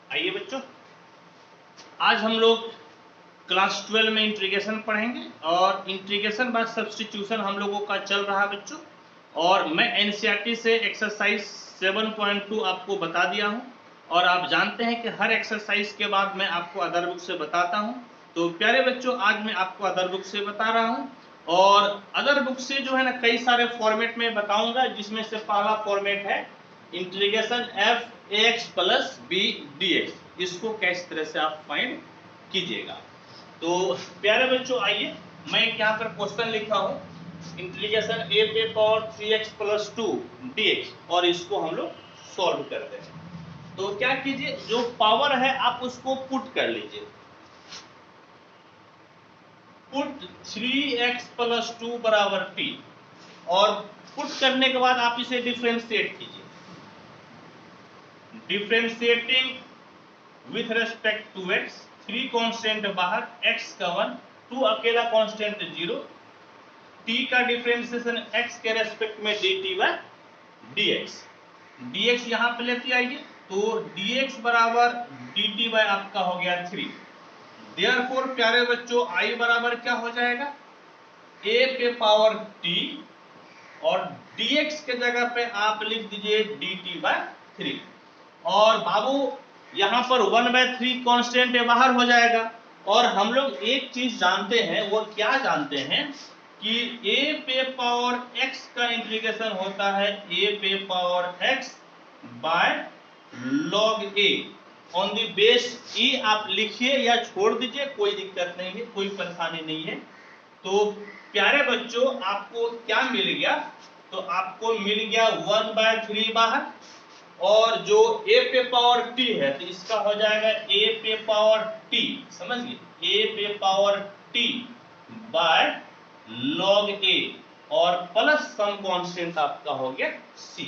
आइए बच्चों, आज हम लोग क्लास 12 में इंटीग्रेशन पढ़ेंगे और इंटीग्रेशन बाय सब्स्टिट्यूशन हम लोगों का चल रहा है बच्चों। और मैं एनसीईआरटी से एक्सरसाइज 7.2 आपको बता दिया हूं और आप जानते हैं कि हर एक्सरसाइज के बाद मैं आपको अदर बुक से बताता हूं। तो प्यारे बच्चों, आज मैं आपको अदर बुक से बता रहा हूं और अदर बुक से जो है ना कई सारे फॉर्मेट में बताऊंगा, जिसमें से पहला फॉर्मेट है integration F A X plus B D X. इसको किस तरह से आप फाइंड कीजिएगा। तो प्यारे बच्चों आइए, मैं यहाँ पर क्वेश्चन लिखा हूँ इंटीग्रेशन ए पे पावर 3x प्लस 2 dx और इसको हम लोग सॉल्व करते हैं। तो क्या कीजिए, जो पावर है आप उसको पुट कर लीजिए। पुट 3x प्लस 2 बराबर p और पुट करने के बाद आप इसे डिफरेंशिएट कीजिए। Differentiating with respect to x, 3 constant बाहर, x का 1, 2 अकेला कांस्टेंट 0, t का डिफरेंशिएशन x के रेस्पेक्ट में dt बाय dx। dx यहां पे लेते आइए, तो dx बराबर dt बाय आपका हो गया 3। देयरफॉर प्यारे बच्चों i बराबर क्या हो जाएगा, a पे पावर t और dx के जगह पे आप लिख दीजिए dt बाय 3। और बाबू यहां पर 1/3 कांस्टेंट बाहर हो जाएगा। और हम लोग एक चीज जानते हैं, वो क्या जानते हैं कि a पे पावर x का इंटीग्रेशन होता है a पे power x by log a on the base e। आप लिखिए या छोड़ दीजिए, कोई दिक्कत नहीं है, कोई परेशानी नहीं है। तो प्यारे बच्चों आपको क्या मिल गया, तो आपको मिल गया 1/3 बाहर और जो a पे पावर t है तो इसका हो जाएगा a पे पावर t, समझिए a पे power t by log a और प्लस सम कांस्टेंट आपका हो गया c।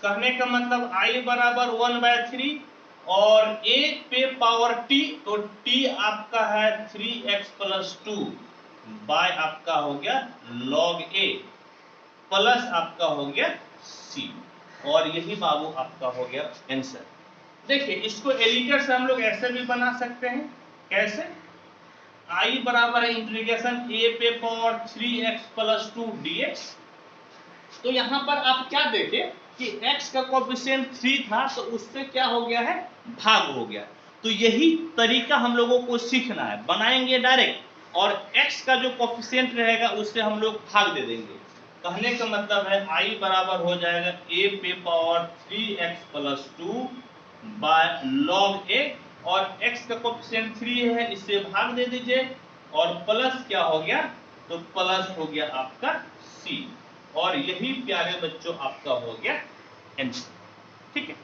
कहने का मतलब i बराबर 1/3 और a पे पावर t, तो t आपका है 3x प्लस 2 बाय आपका हो गया log a प्लस आपका हो गया c। और यही बाबू आपका हो गया आंसर। देखिए इसको एलिटर से हम लोग ऐसे भी बना सकते हैं, कैसे, i बराबर है इंटीग्रेशन a पे पावर 3x प्लस 2 dx। तो यहां पर आप क्या देखें कि x का कोएफिशिएंट 3 था तो उससे क्या हो गया है, भाग हो गया। तो यही तरीका हम लोगों को सीखना है, बनाएंगे डायरेक्ट और x का जो कोएफिशिएंट रहेगा उससे हम लोग भाग दे देंगे। कहने का मतलब है i बराबर हो जाएगा a पे power 3x plus 2 by log a और x का कोएफिशिएंट 3 है, इससे भाग दे दीजिए और प्लस क्या हो गया, तो प्लस हो गया आपका c। और यही प्यारे बच्चों आपका हो गया आंसर। ठीक है,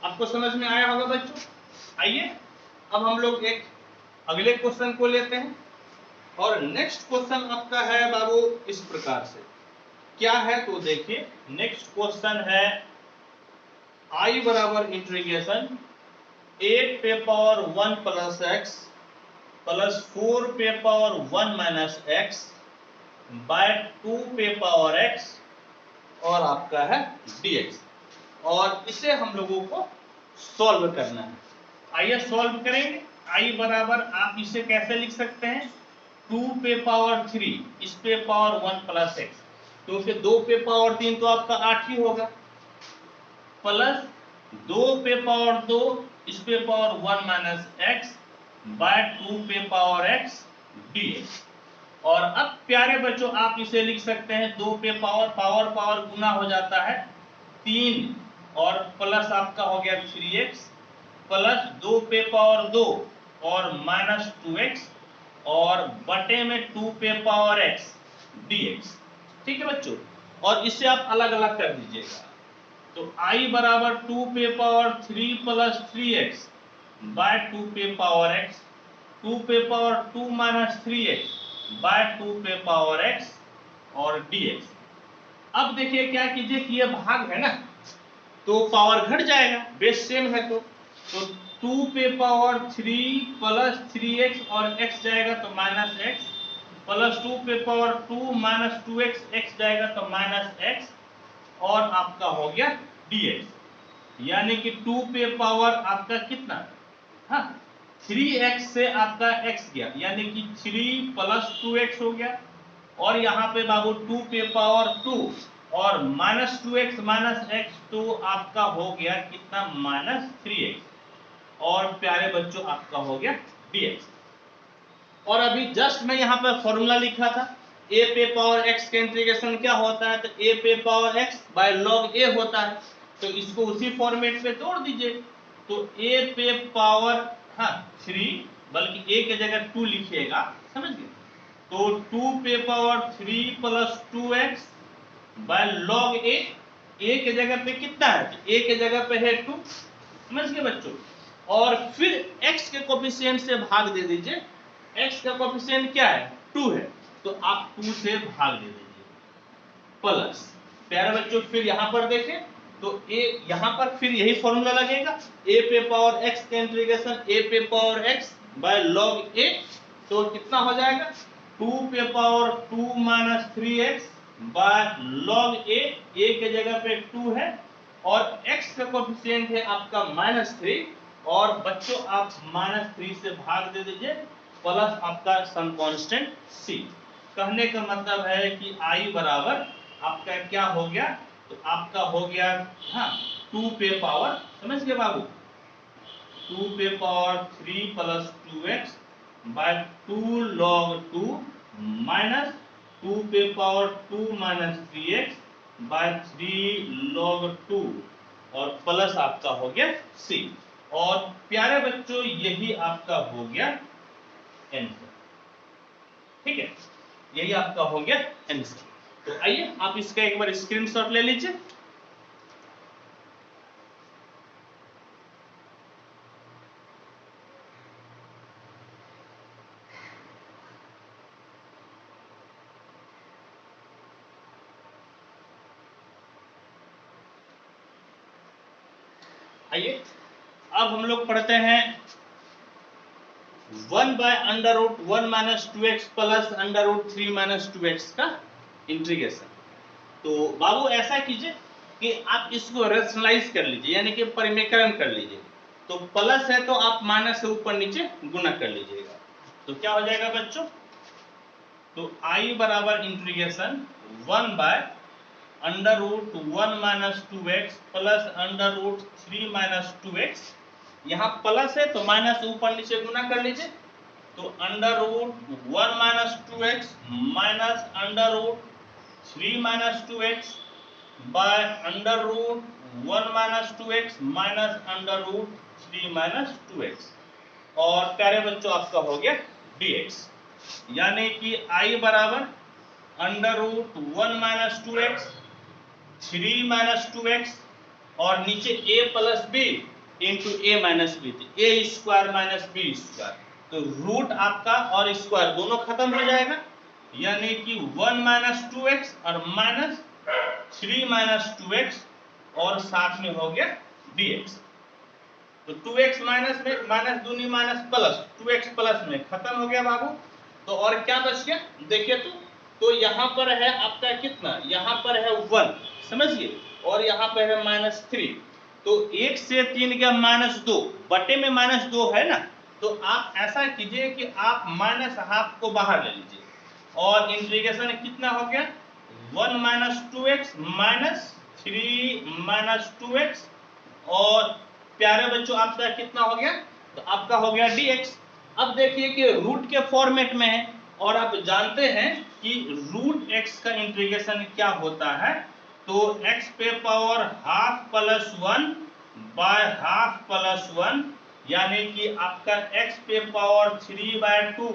आपको समझ में आया होगा बच्चों। आइए अब हम लोग एक अगले क्वेश्चन को लेते हैं और नेक्स्ट क्वेश्चन आपका है बाबू इस प्रकार से, क्या है तो देखिए नेक्स्ट क्वेश्चन है i बराबर इंटीग्रेशन 8 पे पावर 1 प्लस x प्लस 4 पे पावर 1 माइनस x बाय 2 पे पावर x और आपका है dx। और इसे हम लोगों को सॉल्व करना है। आइए सॉल्व करेंगे। i बराबर आप इसे कैसे लिख सकते हैं, 2 पे पावर 3 इस पे पावर 1 प्लस x, तो फिर 2 पे पावर 3 तो आपका 8 ही होगा, प्लस 2 पे पावर 2 इस पे पावर 1 माइनस x बाय 2 पे पावर x dx। और अब प्यारे बच्चों आप इसे लिख सकते हैं 2 पे पावर पावर पावर गुना हो जाता है 3 और प्लस आपका हो गया 3x प्लस 2 पे पावर 2 और माइनस 2x और बटे में 2 पे पावर x dx। ठीक है बच्चों, और इसे आप अलग अलग कर दीजिएगा। तो i बराबर 2 पे पावर 3 प्लस 3x बाय 2 पे पावर x, 2 पे पावर 2 माइनस 3x बाय 2 पे पावर x और dx। अब देखिए क्या कीजिए कि ये भाग है ना, तो पावर घट जाएगा, बेस सेम है तो 2 पे पावर 3 प्लस 3x और x जाएगा तो माइनस x प्लस 2 पे पावर 2 माइनस 2x x जाएगा तो माइनस x और आपका हो गया dx। यानी कि 2 पे पावर आपका कितना हाँ 3x से आपका x गया यानी कि 3 + 2x हो गया, और यहाँ पे बाबू 2 पे पावर 2 और -2x - x तो आपका हो गया कितना -3x, और प्यारे बच्चों आपका हो गया dx। और अभी जस्ट मैं यहाँ पर फॉर्मूला लिखा था, a पे पावर x का इंटीग्रेशन क्या होता है, तो a पे power x by log a होता है, तो इसको उसी फॉर्मेट पे तोड़ दीजिए। तो a पे पावर 3, बल्कि a की जगह 2 लिखिएगा, समझ गए। तो 2 पे power 3 + 2x by log a, a के जगह पे कितना है, तो a के जगह पे है 2, समझ गए बच्चों। और फिर x के कोफिशिएंट से भाग दे दीजिए, x का कोफिशिएंट क्या है 2 है, तो आप 2 से भाग दे दीजिए प्लस। प्यारे बच्चों फिर यहां पर देखें तो a यहां पर फिर यही फॉर्मूला लगेगा, a पे पावर x का इंटीग्रेशन a पे power x by log a, तो कितना हो जाएगा 2 पे power 2 - 3x by log a, a के जगह पे 2 है और x का कोफिशिएंट है आपका -3, और बच्चों आप -3 से भाग दे दीजिए प्लस आपका सम कांस्टेंट c। कहने का मतलब है कि i बराबर आपका क्या हो गया, तो आपका हो गया 2 पे पावर, समझ गए बाबू, 2 पे power 3 + 2x bye 2 log 2 minus 2 पे पावर 2 - 3x बाय 3 log 2 और प्लस आपका हो गया c। और प्यारे बच्चों यही आपका हो गया आंसर, ठीक है, यही आपका हो गया आंसर। तो आइए आप इसका एक बार स्क्रीनशॉट ले लीजिए। आइए अब हम लोग पढ़ते हैं 1/√1 - 2x प्लस √3 - 2x का इंटीग्रेशन। तो बाबू ऐसा कीजिए कि आप इसको रेशनलाइज कर लीजिए, यानी कि परिमेयकरण कर लीजिए। तो प्लस है तो आप माइनस से ऊपर नीचे गुना कर लीजिएगा, तो क्या हो जाएगा बच्चों, तो i बराबर इंटीग्रेशन 1/√1 - 2x प्लस √3 - 2x, यहाँ प्लस है तो माइनस ऊपर नीचे गुना कर लीजिए, तो √1 - 2x minus √3 - 2x bye √1 - 2x minus √3 - 2x, और प्यारे बच्चों आपका हो गया dx, यानी कि i बराबर √1 - 2x 3 - 2x और नीचे a + b into a - b, a square - b square, तो रूट आपका और स्क्वायर दोनों खत्म हो जाएगा, यानी कि 1 - 2x और माइनस 3 - 2x और साथ में हो गया dx। तो 2x माइनस में माइनस दूनी माइनस प्लस 2x प्लस में खत्म हो गया बाबू। तो और क्या बच गया देखिए, तो यहाँ पर है आपका कितना, यहाँ पर है 1, समझिए, और यहाँ पर है -3, तो 1 से 3 का -2 बटे में -2 है ना, तो आप ऐसा कीजिए कि आप -½ को बाहर ले लीजिए और इंटीग्रेशन कितना हो गया 1 - 2x माइनस 3 - 2x, और प्यारे बच्चों आपका कितना हो गया, तो आपका हो गया dx। अब देखिए कि रूट के फॉर्मेट में है और आप जानते हैं कि √x का इंटीग्रेशन क्या होता है, तो x पे पावर ½ + 1 बाय ½ + 1, यानी कि आपका x पे पावर 3/2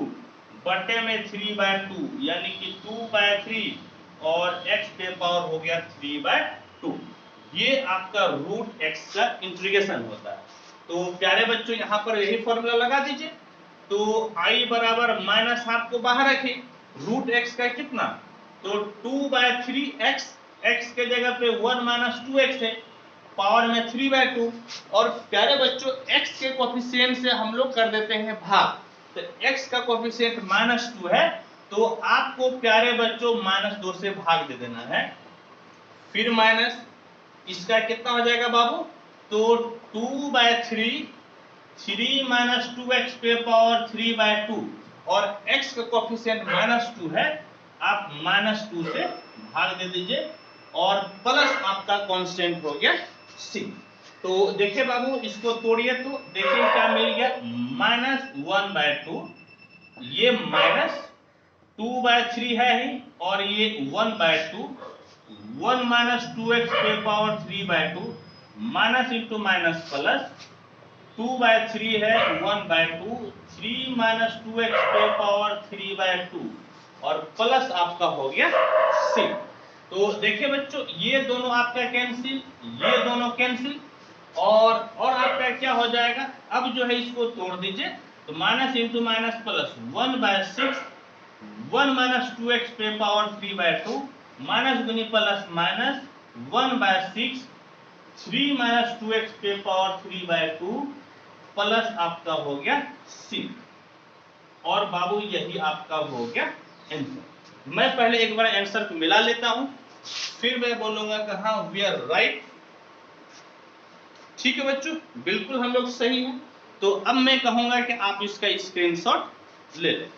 बटे में 3/2 यानी कि 2/3, और x पे पावर हो गया 3/2, ये आपका √x का इंटीग्रेशन होता है। तो प्यारे बच्चों यहाँ पर यही फॉर्मूला लगा दीजिए, तो i बराबर -½ को बाहर रखिए, √x का कितना, तो 2/3x, x के जगह पे 1 - 2x है, पावर में 3/2, और प्यारे बच्चों x के कोफिशिएंट से हम लोग कर देते हैं भाग, तो x का कोफिशिएंट -2 है, तो आपको प्यारे बच्चों -2 से भाग दे देना है, फिर माइनस इसका कितना हो जाएगा बाबू, तो 2/3 3 माइनस 2x पे पावर 3/2 और x का कोफिशिएंट -2 है, आप -2 से भाग दे दीजिए और प्लस आपका कांस्टेंट हो गया c। तो देखिए बाबू, इसको तोड़िए तो देखिए क्या मिल गया, -1/2, ये -2/3 है ही, और ये 1/2, 1 माइनस 2x पे power 3/2, minus into minus plus, 2/3 है 1/2, 3 माइनस 2x पे पावर 3/2 और प्लस आपका हो गया c। तो देखिए बच्चों, ये दोनों आपका कैंसिल, ये दोनों कैंसिल, और आपका क्या हो जाएगा, अब जो है इसको तोड़ दीजिए तो minus into minus plus, 1/6, 1 minus 2x पे पावर 3/2, माइनस गुनी प्लस माइनस, 1/6, 3 माइनस 2x पे पावर 3/2 प्लस आपका हो गया c। और बाबू यही आपका हो गया आंसर। मैं पहले एक बार आंसर को मिला लेता हूं, फिर मैं बोलूंगा कि हाँ वी आर राइट। ठीक है बच्चों, बिल्कुल हम लोग सही हैं। तो अब मैं कहूंगा कि आप इसका स्क्रीनशॉट ले लें।